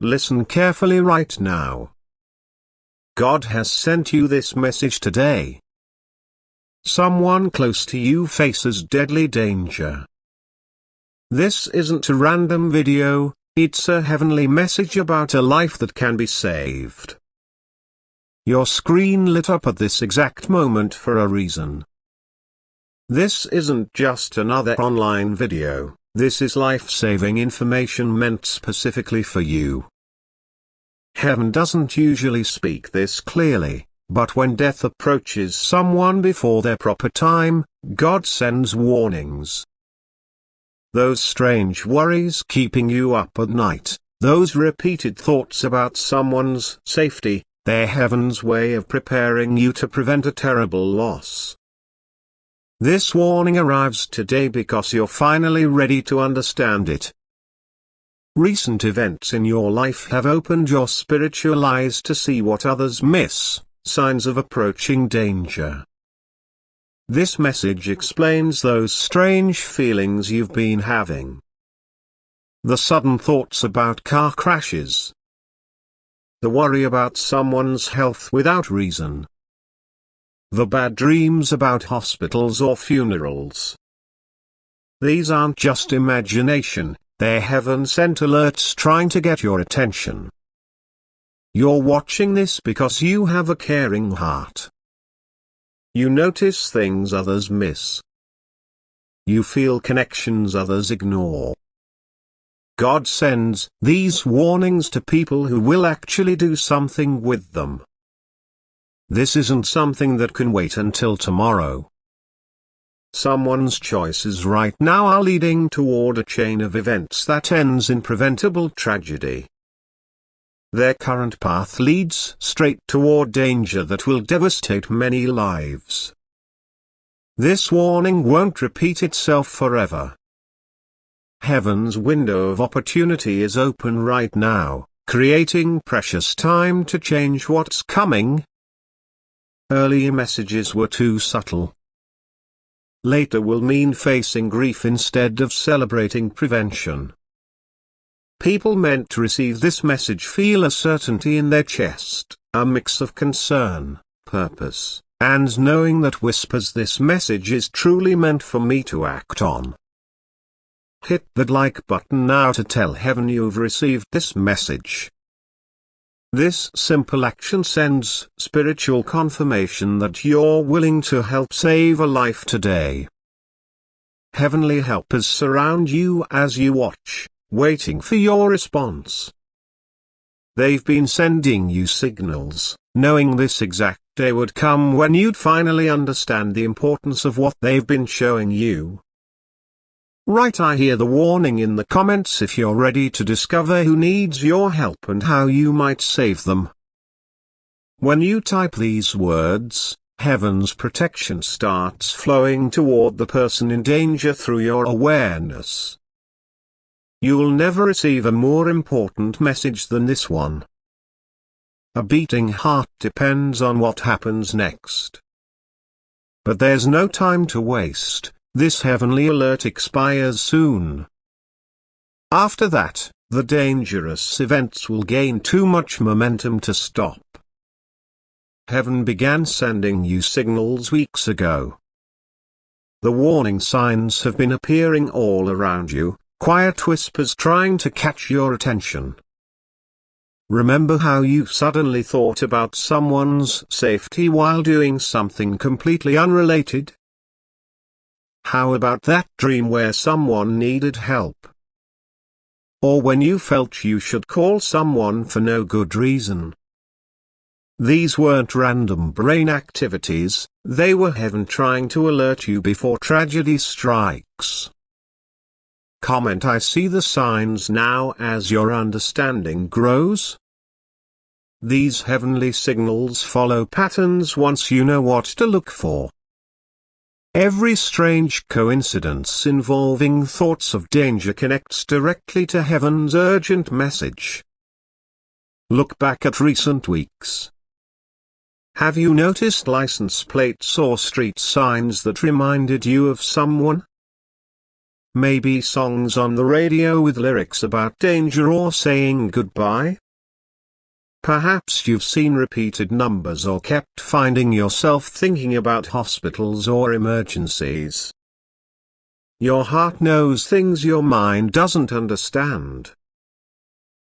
listen carefully right now. God has sent you this message today. Someone close to you faces deadly danger. This isn't a random video, it's a heavenly message about a life that can be saved. Your screen lit up at this exact moment for a reason. This isn't just another online video, this is life-saving information meant specifically for you. Heaven doesn't usually speak this clearly, but when death approaches someone before their proper time, God sends warnings. Those strange worries keeping you up at night, those repeated thoughts about someone's safety, they're heaven's way of preparing you to prevent a terrible loss. This warning arrives today because you're finally ready to understand it. Recent events in your life have opened your spiritual eyes to see what others miss, signs of approaching danger. This message explains those strange feelings you've been having. The sudden thoughts about car crashes. The worry about someone's health without reason. The bad dreams about hospitals or funerals. These aren't just imagination, they're heaven-sent alerts trying to get your attention. You're watching this because you have a caring heart. You notice things others miss. You feel connections others ignore. God sends these warnings to people who will actually do something with them. This isn't something that can wait until tomorrow. Someone's choices right now are leading toward a chain of events that ends in preventable tragedy. Their current path leads straight toward danger that will devastate many lives. This warning won't repeat itself forever. Heaven's window of opportunity is open right now, creating precious time to change what's coming. Earlier messages were too subtle. Later will mean facing grief instead of celebrating prevention. People meant to receive this message feel a certainty in their chest, a mix of concern, purpose, and knowing that whispers this message is truly meant for me to act on. Hit that like button now to tell heaven you've received this message. This simple action sends spiritual confirmation that you're willing to help save a life today. Heavenly helpers surround you as you watch, waiting for your response. They've been sending you signals, knowing this exact day would come when you'd finally understand the importance of what they've been showing you. Write "I hear the warning" in the comments if you're ready to discover who needs your help and how you might save them. When you type these words, heaven's protection starts flowing toward the person in danger through your awareness. You'll never receive a more important message than this one. A beating heart depends on what happens next. But there's no time to waste. This heavenly alert expires soon. After that, the dangerous events will gain too much momentum to stop. Heaven began sending you signals weeks ago. The warning signs have been appearing all around you, quiet whispers trying to catch your attention. Remember how you suddenly thought about someone's safety while doing something completely unrelated? How about that dream where someone needed help? Or when you felt you should call someone for no good reason? These weren't random brain activities, they were heaven trying to alert you before tragedy strikes. Comment "I see the signs now" as your understanding grows. These heavenly signals follow patterns once you know what to look for. Every strange coincidence involving thoughts of danger connects directly to heaven's urgent message. Look back at recent weeks. Have you noticed license plates or street signs that reminded you of someone? maybe songs on the radio with lyrics about danger or saying goodbye. Perhaps you've seen repeated numbers or kept finding yourself thinking about hospitals or emergencies. Your heart knows things your mind doesn't understand.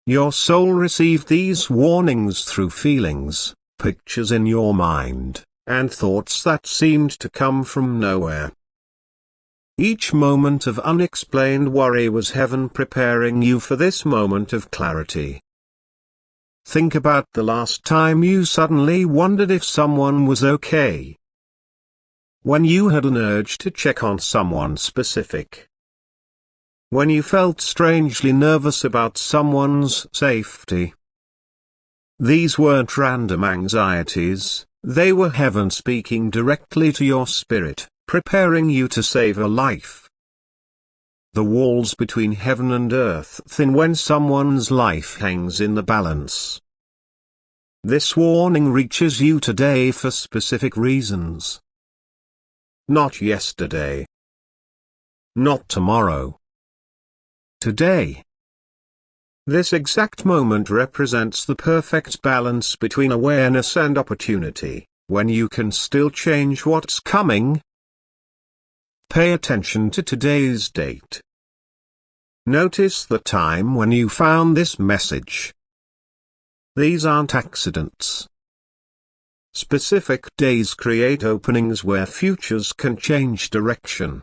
Your soul received these warnings through feelings, pictures in your mind, and thoughts that seemed to come from nowhere. Each moment of unexplained worry was heaven preparing you for this moment of clarity. Think about the last time you suddenly wondered if someone was okay. When you had an urge to check on someone specific. When you felt strangely nervous about someone's safety. These weren't random anxieties, they were heaven speaking directly to your spirit, preparing you to save a life. The walls between heaven and earth thin when someone's life hangs in the balance. This warning reaches you today for specific reasons. Not yesterday. Not tomorrow. Today. This exact moment represents the perfect balance between awareness and opportunity, when you can still change what's coming. Pay attention to today's date. Notice the time when you found this message. These aren't accidents. Specific days create openings where futures can change direction.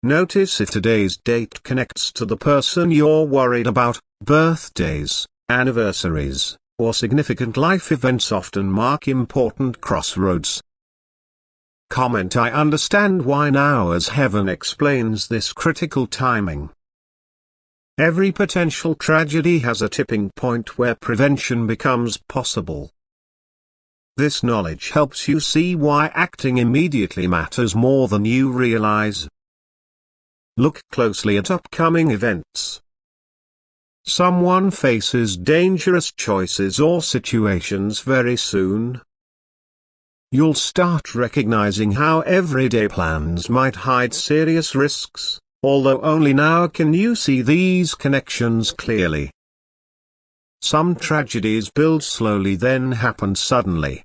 Notice if today's date connects to the person you're worried about. Birthdays, anniversaries, or significant life events often mark important crossroads. Comment: I understand why now, as heaven explains this critical timing. Every potential tragedy has a tipping point where prevention becomes possible. This knowledge helps you see why acting immediately matters more than you realize. Look closely at upcoming events. Someone faces dangerous choices or situations very soon. You'll start recognizing how everyday plans might hide serious risks, although only now can you see these connections clearly. Some tragedies build slowly then happen suddenly.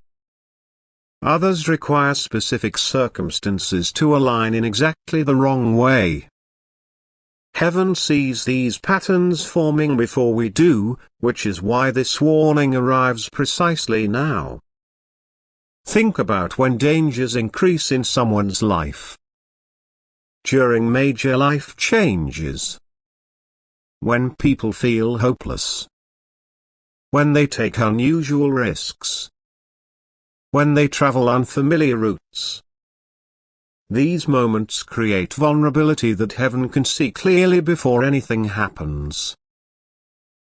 Others require specific circumstances to align in exactly the wrong way. Heaven sees these patterns forming before we do, which is why this warning arrives precisely now. Think about when dangers increase in someone's life. During major life changes. When people feel hopeless. When they take unusual risks. When they travel unfamiliar routes. These moments create vulnerability that heaven can see clearly before anything happens.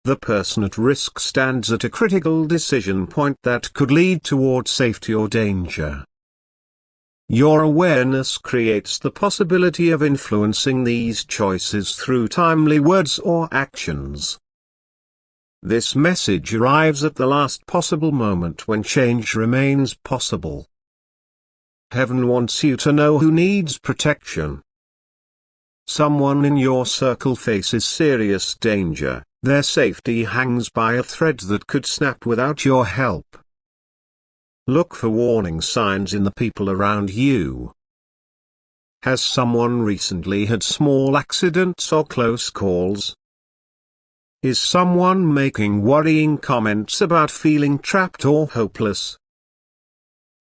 The person at risk stands at a critical decision point that could lead toward safety or danger. Your awareness creates the possibility of influencing these choices through timely words or actions. This message arrives at the last possible moment when change remains possible. Heaven wants you to know who needs protection. Someone in your circle faces serious danger. Their safety hangs by a thread that could snap without your help. Look for warning signs in the people around you. Has someone recently had small accidents or close calls? Is someone making worrying comments about feeling trapped or hopeless?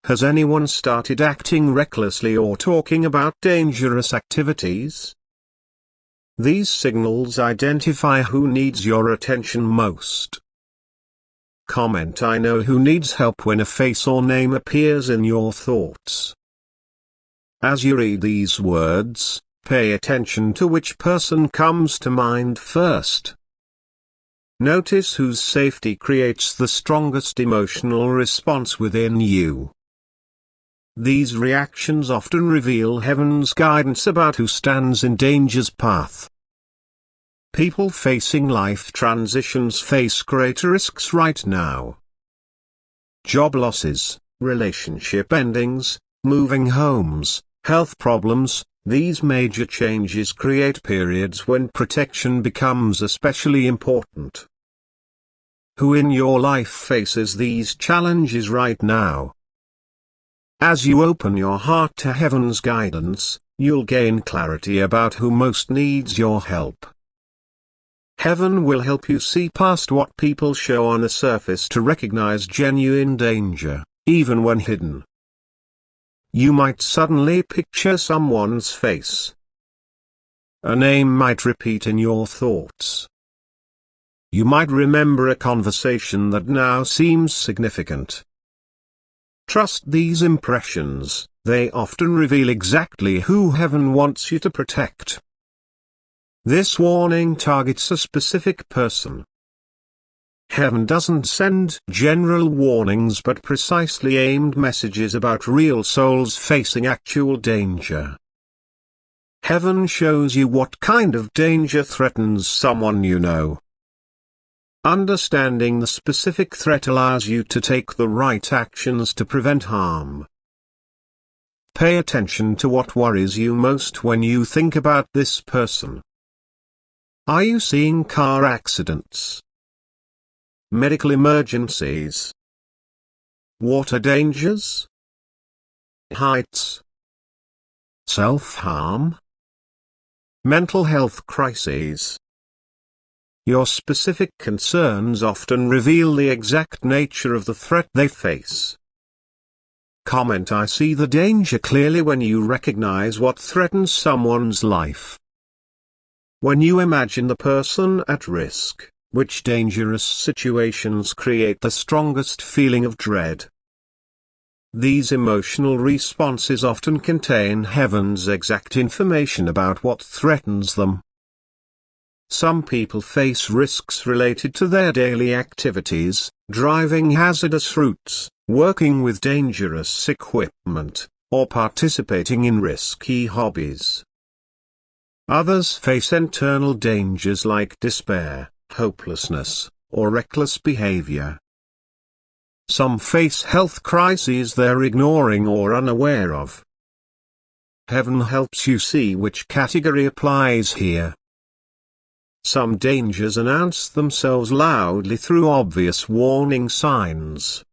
Has anyone started acting recklessly or talking about dangerous activities? These signals identify who needs your attention most. Comment: I know who needs help when a face or name appears in your thoughts. As you read these words, pay attention to which person comes to mind first. Notice whose safety creates the strongest emotional response within you. These reactions often reveal heaven's guidance about who stands in danger's path. People facing life transitions face greater risks right now. Job losses, relationship endings, moving homes, health problems, These major changes create periods when protection becomes especially important. Who in your life faces these challenges right now? As you open your heart to heaven's guidance, you'll gain clarity about who most needs your help. Heaven will help you see past what people show on the surface to recognize genuine danger, even when hidden. You might suddenly picture someone's face. A name might repeat in your thoughts. You might remember a conversation that now seems significant. Trust these impressions, they often reveal exactly who heaven wants you to protect. This warning targets a specific person. Heaven doesn't send general warnings but precisely aimed messages about real souls facing actual danger. Heaven shows you what kind of danger threatens someone you know. Understanding the specific threat allows you to take the right actions to prevent harm. Pay attention to what worries you most when you think about this person. Are you seeing car accidents? Medical emergencies? Water dangers? Heights? Self-harm? Mental health crises? Your specific concerns often reveal the exact nature of the threat they face. Comment: I see the danger clearly when you recognize what threatens someone's life. When you imagine the person at risk, which dangerous situations create the strongest feeling of dread? These emotional responses often contain heaven's exact information about what threatens them. Some people face risks related to their daily activities, driving hazardous routes, working with dangerous equipment, or participating in risky hobbies. Others face internal dangers like despair, hopelessness, or reckless behavior. Some face health crises they're ignoring or unaware of. Heaven helps you see which category applies here. Some dangers announce themselves loudly through obvious warning signs.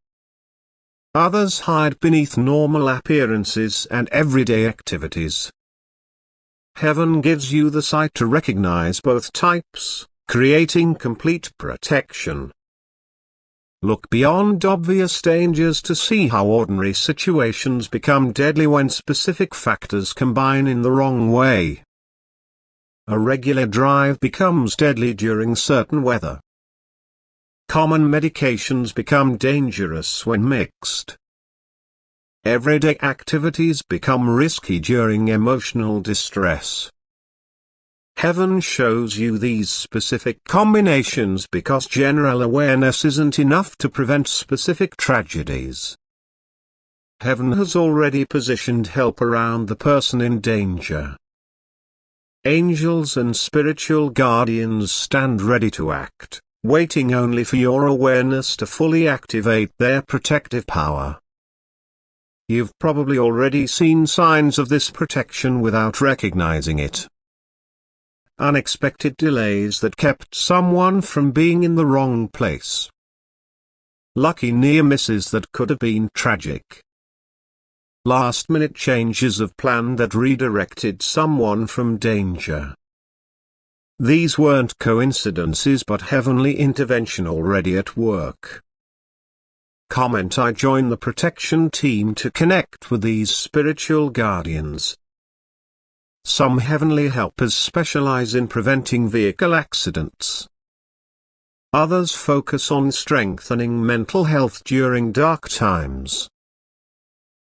Others hide beneath normal appearances and everyday activities. Heaven gives you the sight to recognize both types, creating complete protection. Look beyond obvious dangers to see how ordinary situations become deadly when specific factors combine in the wrong way. A regular drive becomes deadly during certain weather. Common medications become dangerous when mixed. Everyday activities become risky during emotional distress. Heaven shows you these specific combinations because general awareness isn't enough to prevent specific tragedies. Heaven has already positioned help around the person in danger. Angels and spiritual guardians stand ready to act, waiting only for your awareness to fully activate their protective power. You've probably already seen signs of this protection without recognizing it. Unexpected delays that kept someone from being in the wrong place. Lucky near misses that could have been tragic. Last-minute changes of plan that redirected someone from danger. These weren't coincidences but heavenly intervention already at work. Comment: I join the protection team to connect with these spiritual guardians. Some heavenly helpers specialize in preventing vehicle accidents. Others focus on strengthening mental health during dark times.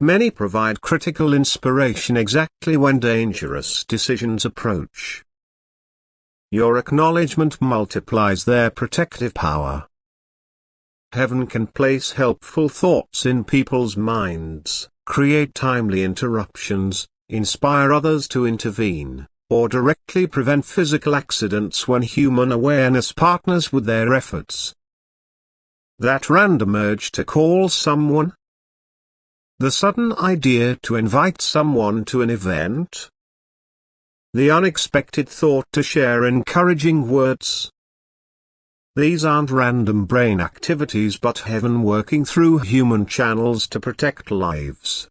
Many provide critical inspiration exactly when dangerous decisions approach. Your acknowledgement multiplies their protective power. Heaven can place helpful thoughts in people's minds, create timely interruptions, inspire others to intervene, or directly prevent physical accidents when human awareness partners with their efforts. That random urge to call someone? The sudden idea to invite someone to an event? the unexpected thought to share encouraging words. These aren't random brain activities but heaven working through human channels to protect lives.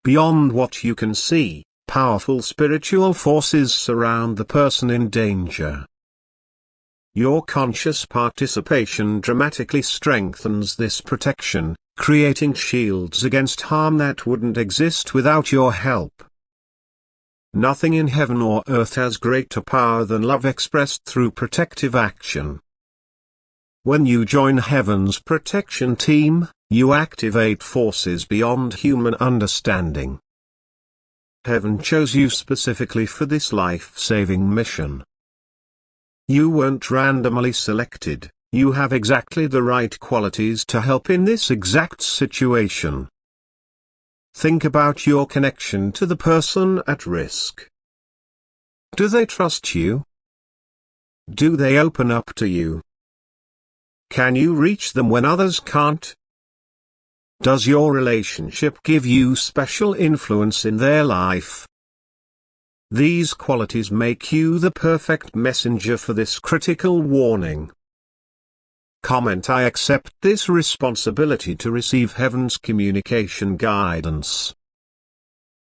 Beyond what you can see, powerful spiritual forces surround the person in danger. Your conscious participation dramatically strengthens this protection, creating shields against harm that wouldn't exist without your help. Nothing in heaven or earth has greater power than love expressed through protective action. When you join heaven's protection team, you activate forces beyond human understanding. Heaven chose you specifically for this life-saving mission. You weren't randomly selected, you have exactly the right qualities to help in this exact situation. Think about your connection to the person at risk. Do they trust you? Do they open up to you? Can you reach them when others can't? Does your relationship give you special influence in their life? These qualities make you the perfect messenger for this critical warning. Comment: I accept this responsibility to receive heaven's communication guidance.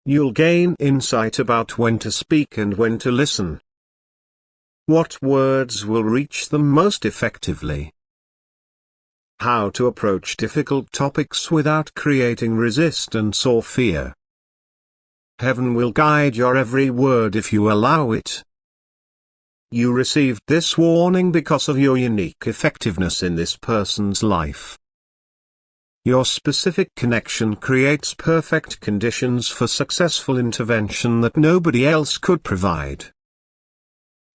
You'll gain insight about when to speak and when to listen. What words will reach them most effectively? How to approach difficult topics without creating resistance or fear. Heaven will guide your every word if you allow it. You received this warning because of your unique effectiveness in this person's life. Your specific connection creates perfect conditions for successful intervention that nobody else could provide.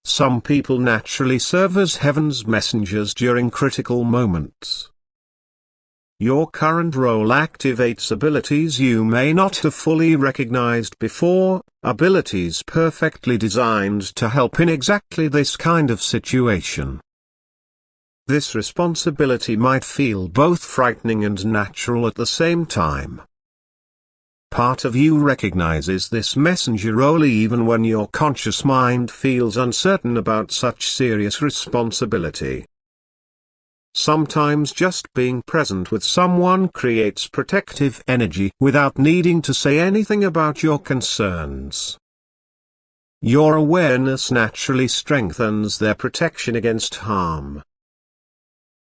Some people naturally serve as heaven's messengers during critical moments. Your current role activates abilities you may not have fully recognized before, abilities perfectly designed to help in exactly this kind of situation. This responsibility might feel both frightening and natural at the same time. Part of you recognizes this messenger role even when your conscious mind feels uncertain about such serious responsibility. Sometimes just being present with someone creates protective energy without needing to say anything about your concerns. Your awareness naturally strengthens their protection against harm.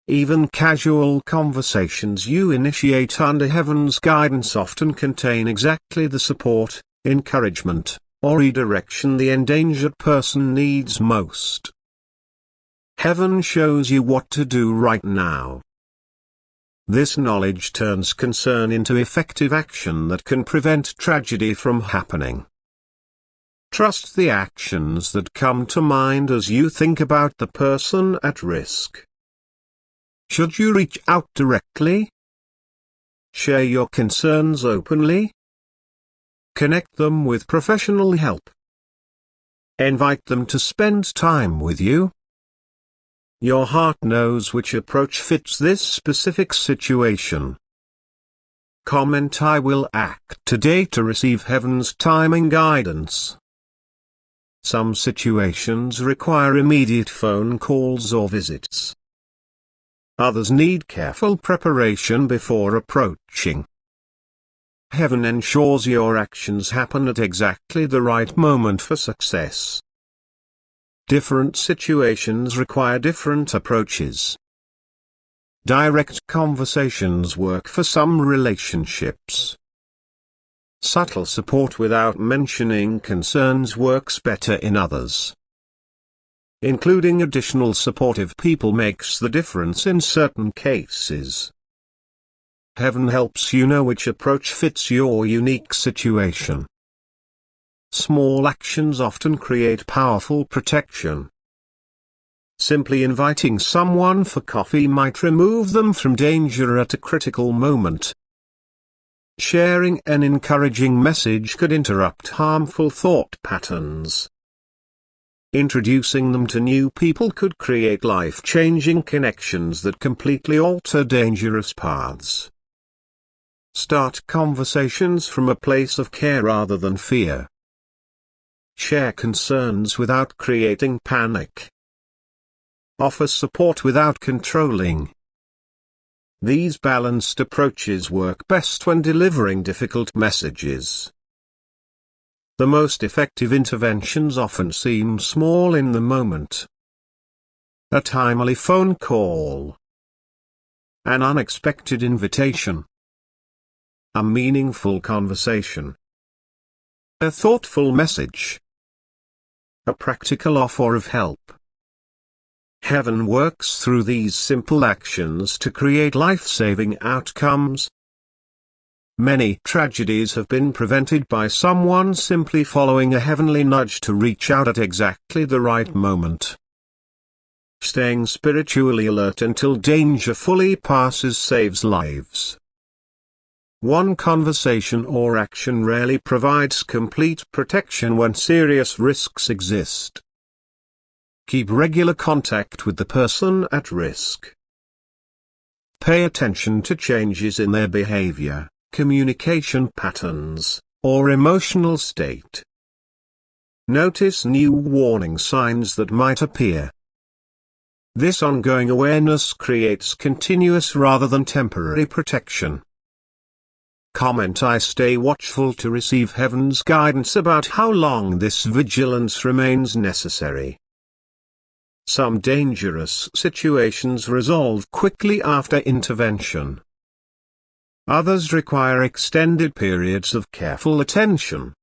Even casual conversations you initiate under heaven's guidance often contain exactly the support, encouragement, or redirection the endangered person needs most. Heaven shows you what to do right now. This knowledge turns concern into effective action that can prevent tragedy from happening. Trust the actions that come to mind as you think about the person at risk. Should you reach out directly? Share your concerns openly? Connect them with professional help? Invite them to spend time with you? Your heart knows which approach fits this specific situation. Comment: I will act today to receive heaven's timing guidance. Some situations require immediate phone calls or visits. Others need careful preparation before approaching. Heaven ensures your actions happen at exactly the right moment for success. Different situations require different approaches. Direct conversations work for some relationships. Subtle support without mentioning concerns works better in others. Including additional supportive people makes the difference in certain cases. Heaven helps you know which approach fits your unique situation. Small actions often create powerful protection. Simply inviting someone for coffee might remove them from danger at a critical moment. Sharing an encouraging message could interrupt harmful thought patterns. Introducing them to new people could create life-changing connections that completely alter dangerous paths. Start conversations from a place of care rather than fear. Share concerns without creating panic. Offer support without controlling. These balanced approaches work best when delivering difficult messages. The most effective interventions often seem small in the moment. A timely phone call. An unexpected invitation. A meaningful conversation. A thoughtful message. A practical offer of help. Heaven works through these simple actions to create life-saving outcomes. Many tragedies have been prevented by someone simply following a heavenly nudge to reach out at exactly the right moment. Staying spiritually alert until danger fully passes saves lives. One conversation or action rarely provides complete protection when serious risks exist. Keep regular contact with the person at risk. Pay attention to changes in their behavior, communication patterns, or emotional state. Notice new warning signs that might appear. This ongoing awareness creates continuous rather than temporary protection. Comment: I stay watchful to receive heaven's guidance about how long this vigilance remains necessary. Some dangerous situations resolve quickly after intervention. Others require extended periods of careful attention.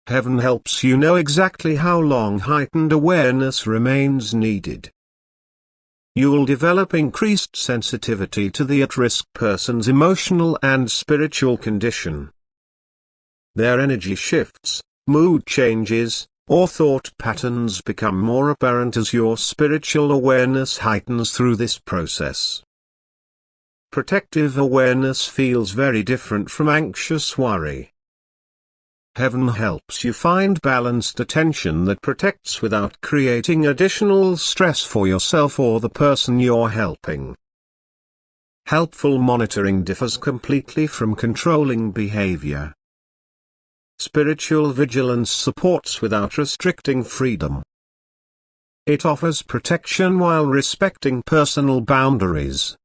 Heaven helps you know exactly how long heightened awareness remains needed. You'll develop increased sensitivity to the at-risk person's emotional and spiritual condition. Their energy shifts, mood changes, or thought patterns become more apparent as your spiritual awareness heightens through this process. Protective awareness feels very different from anxious worry. Heaven helps you find balanced attention that protects without creating additional stress for yourself or the person you're helping. Helpful monitoring differs completely from controlling behavior. Spiritual vigilance supports without restricting freedom. It offers protection while respecting personal boundaries.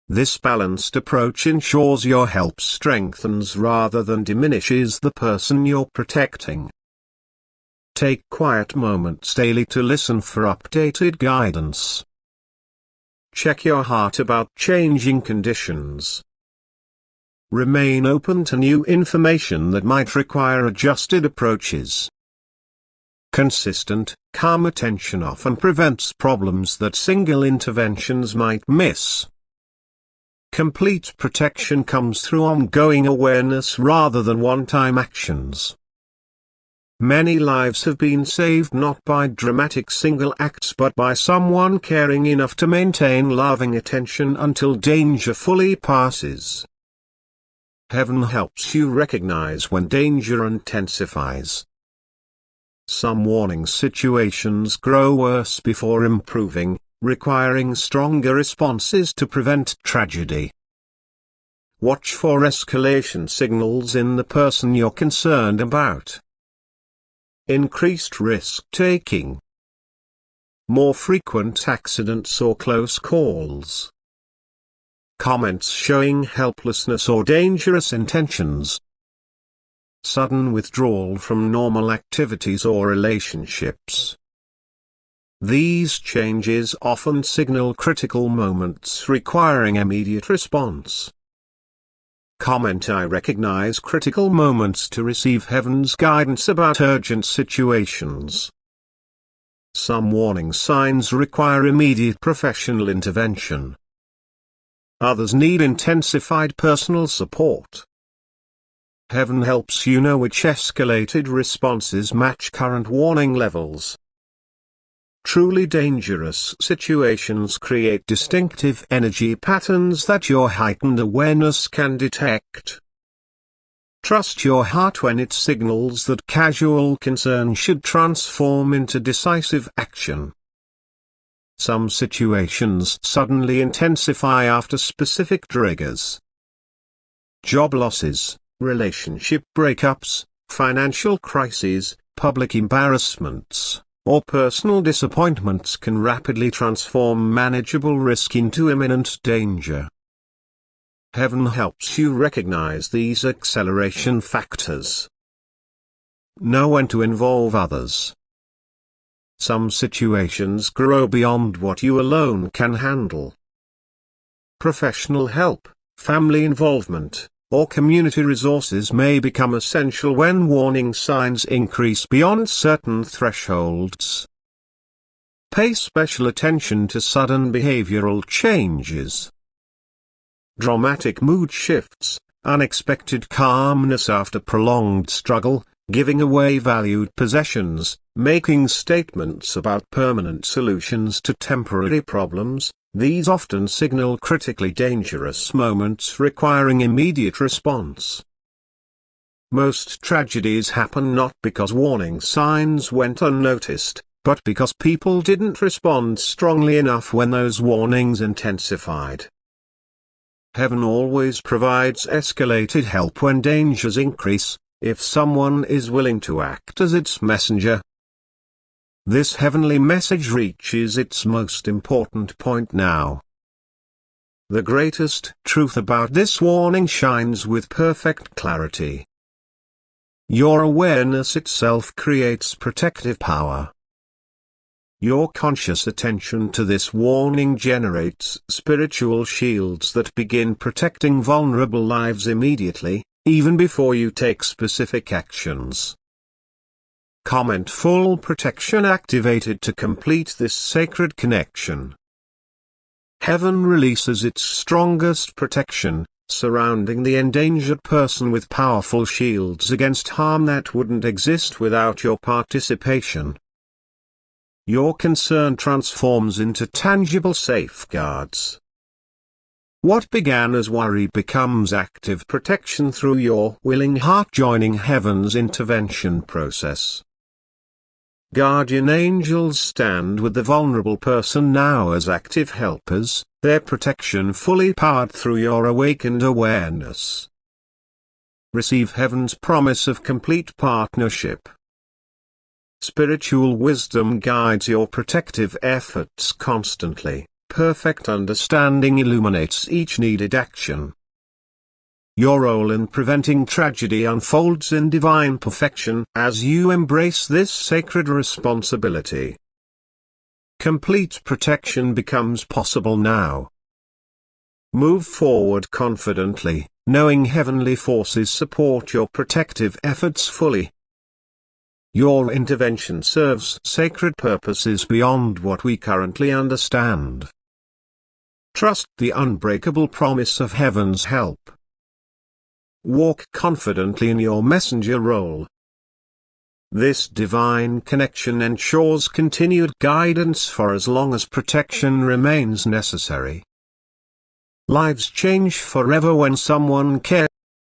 This balanced approach ensures your help strengthens rather than diminishes the person you're protecting. Take quiet moments daily to listen for updated guidance. Check your heart about changing conditions. Remain open to new information that might require adjusted approaches. Consistent, calm attention often prevents problems that single interventions might miss. Complete protection comes through ongoing awareness rather than one-time actions. Many lives have been saved not by dramatic single acts but by someone caring enough to maintain loving attention until danger fully passes. Heaven helps you recognize when danger intensifies. Some warning situations grow worse before improving, requiring stronger responses to prevent tragedy. Watch for escalation signals in the person you're concerned about. Increased risk-taking. More frequent accidents or close calls. Comments showing helplessness or dangerous intentions. Sudden withdrawal from normal activities or relationships. These changes often signal critical moments requiring immediate response. Comment: I recognize critical moments to receive heaven's guidance about urgent situations. Some warning signs require immediate professional intervention. Others need intensified personal support. Heaven helps you know which escalated responses match current warning levels. Truly dangerous situations create distinctive energy patterns that your heightened awareness can detect. Trust your heart when it signals that casual concern should transform into decisive action. Some situations suddenly intensify after specific triggers. Job losses, relationship breakups, financial crises, public embarrassments, or personal disappointments can rapidly transform manageable risk into imminent danger. Heaven helps you recognize these acceleration factors. Know when to involve others. Some situations grow beyond what you alone can handle. Professional help, family involvement, or community resources may become essential when warning signs increase beyond certain thresholds. Pay special attention to sudden behavioral changes. Dramatic mood shifts, unexpected calmness after prolonged struggle, giving away valued possessions, making statements about permanent solutions to temporary problems. These often signal critically dangerous moments requiring immediate response. Most tragedies happen not because warning signs went unnoticed, but because people didn't respond strongly enough when those warnings intensified. Heaven always provides escalated help when dangers increase, if someone is willing to act as its messenger. This heavenly message reaches its most important point now. The greatest truth about this warning shines with perfect clarity. Your awareness itself creates protective power. Your conscious attention to this warning generates spiritual shields that begin protecting vulnerable lives immediately, even before you take specific actions. Comment: full protection activated to complete this sacred connection. Heaven releases its strongest protection, surrounding the endangered person with powerful shields against harm that wouldn't exist without your participation. Your concern transforms into tangible safeguards. What began as worry becomes active protection through your willing heart joining heaven's intervention process. Guardian angels stand with the vulnerable person now as active helpers, their protection fully powered through your awakened awareness. Receive heaven's promise of complete partnership. Spiritual wisdom guides your protective efforts constantly, perfect understanding illuminates each needed action. Your role in preventing tragedy unfolds in divine perfection as you embrace this sacred responsibility. Complete protection becomes possible now. Move forward confidently, knowing heavenly forces support your protective efforts fully. Your intervention serves sacred purposes beyond what we currently understand. Trust the unbreakable promise of heaven's help. Walk confidently in your messenger role. This divine connection ensures continued guidance for as long as protection remains necessary. Lives change forever when someone cares